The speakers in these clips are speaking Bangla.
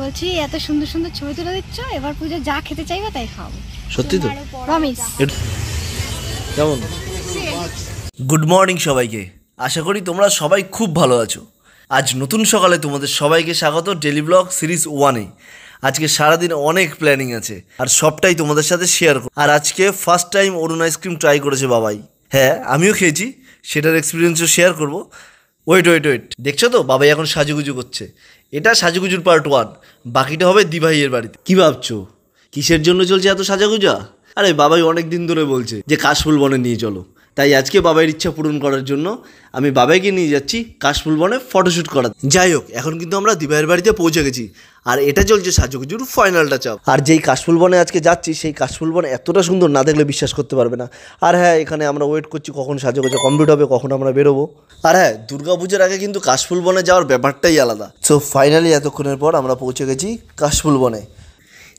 বলছি এত সুন্দর সুন্দর ছবি তুলে দিচ্ছ, এবার পুজো যা খেতে চাইবে তাই খাওয়াবো। সত্যি তো? প্রমিস। কেমন? গুড মর্নিং সবাইকে, আশা করি তোমরা সবাই খুব ভালো আছো। আজ নতুন সকালে তোমাদের সবাইকে স্বাগত ডেলি ব্লগ সিরিজ 1-এ। আজকে সারাদিন অনেক প্ল্যানিং আছে আর সবটাই তোমাদের সাথে শেয়ার করব। আর আজকে ফার্স্ট টাইম অরুণ আইসক্রিম ট্রাই করেছে বাবাই। হ্যাঁ, আমিও খেয়েছি, সেটার এক্সপিরিয়েন্সও শেয়ার করব। ওয়েট, দেখছো তো বাবাই এখন সাজুগুজু করছে। এটা সাজুগুজুর পার্ট 1, বাকিটা হবে দিভাইয়ের বাড়িতে। কি ভাবছো কিসের জন্য চলছে এত সাজাগুজা? আরে বাবাই অনেক দিন ধরে বলছে যে কাশফুল বনে নিয়ে চলো, তাই আজকে বাবাইয়ের ইচ্ছা পূরণ করার জন্য আমি বাবাইকে নিয়ে যাচ্ছি কাশফুল বনে ফটোশ্যুট করা। যাই হোক, এখন কিন্তু আমরা দিভাইয়ের বাড়িতে পৌঁছে গেছি আর এটা চলছে সাজুগুজুর ফাইনাল টাচ আপ। আর যেই কাশফুল বনে আজকে যাচ্ছি সেই কাশফুল বন এতটা সুন্দর না দেখলে বিশ্বাস করতে পারবে না। আর হ্যাঁ, এখানে আমরা ওয়েট করছি কখন সাজুগুজু কমপ্লিট হবে, কখন আমরা বেরোবো। আর হ্যাঁ, দুর্গাপুজোর আগে কিন্তু কাশফুল বনে যাওয়ার ব্যাপারটাই আলাদা। সো ফাইনালি এতক্ষণের পর আমরা পৌঁছে গেছি কাশফুল বনে।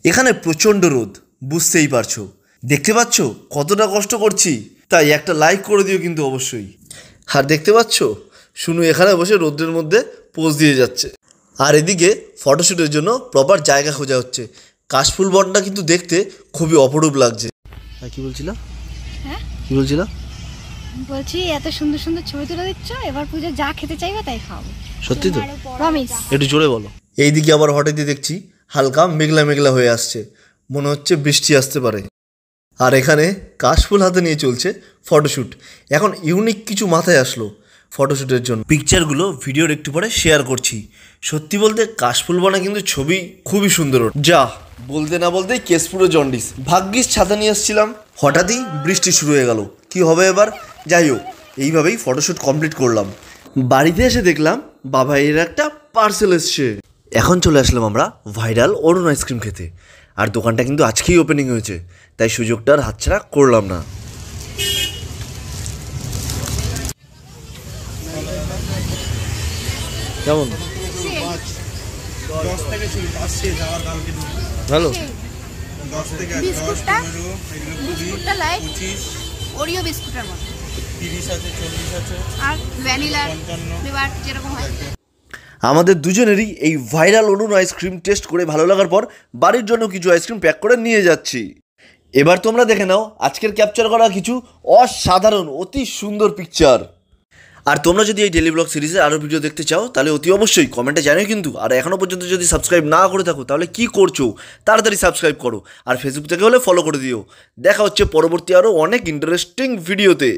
এখানে প্রচণ্ড রোদ, বুঝতেই পারছো। দেখতে পাচ্ছ কতটা কষ্ট করছি, তাই একটা লাইক করে দিও কিন্তু অবশ্যই। আর দেখতে পাচ্ছ শুনু এখানে বসে রোদ্রের মধ্যে পোজ দিয়ে যাচ্ছে। আর এদিকে ফটোশ্যুটের জন্য প্রপার জায়গা খোঁজা হচ্ছে। কাশফুল বনটা কিন্তু দেখতে খুবই অপরূপ লাগছে। কি বলছিলাম? হ্যাঁ, কি বলছিলাম? বলছি এত সুন্দর সুন্দর ছবি তুলে দিচ্ছ, এবার পুজো যা খেতে চাইবে তাই খাওয়াবো। সত্যি তো? প্রমিস। একটু জোরে বলো। এইদিকে আবার হঠাৎ দেখছি হালকা মেঘলা মেঘলা হয়ে আসছে, মনে হচ্ছে বৃষ্টি আসতে পারে। আর এখানে কাশফুল হাতে নিয়ে চলছে ফটোশ্যুট। এখন ইউনিক কিছু মাথায় আসলো ফটোশ্যুটের জন্য। পিকচারগুলো ভিডিওর একটু পরে শেয়ার করছি। সত্যি বলতে কাশফুল বনে কিন্তু ছবি খুবই সুন্দর। যা বলতে না বলতেই কেস পুরো জন্ডিস। ভাগ্যিস ছাতা নিয়ে এসেছিলাম, হঠাৎই বৃষ্টি শুরু হয়ে গেল। কি হবে এবার? যাই হোক, এইভাবেই ফটোশ্যুট কমপ্লিট করলাম। বাড়িতে এসে দেখলাম বাবাইয়ের একটা পার্সেল এসছে। এখন চলে আসলাম আমরা ভাইরাল অরুণ আইসক্রিম খেতে। আর দোকানটা কিন্তু আজকেই ওপেনিং হয়েছে, তাই সুযোগটা আর হাতছাড়া করলাম না। কেমন? ভালো। বিস্কুটটা লাইট ওরিও বিস্কুটের মতো 30 আছে, 40 আছে আর ভ্যানিলা ফ্লেভার যেরকম হয়। আমাদের দুজনেরই এই ভাইরাল অরুণ আইসক্রিম টেস্ট করে ভালো লাগার পর বাড়ির জন্য কিছু আইসক্রিম প্যাক করে নিয়ে যাচ্ছি। এবার তোমরা দেখে নাও আজকের ক্যাপচার করা কিছু অসাধারণ অতি সুন্দর পিকচার। আর তোমরা যদি এই ডেলি ব্লগ সিরিজের আরও ভিডিও দেখতে চাও তাহলে অতি অবশ্যই কমেন্টে জানিও কিন্তু। আর এখনও পর্যন্ত যদি সাবস্ক্রাইব না করে থাকো তাহলে কি করছো, তাড়াতাড়ি সাবস্ক্রাইব করো। আর ফেসবুক থেকে হলে ফলো করে দিও। দেখা হচ্ছে পরবর্তী আরও অনেক ইন্টারেস্টিং ভিডিওতে।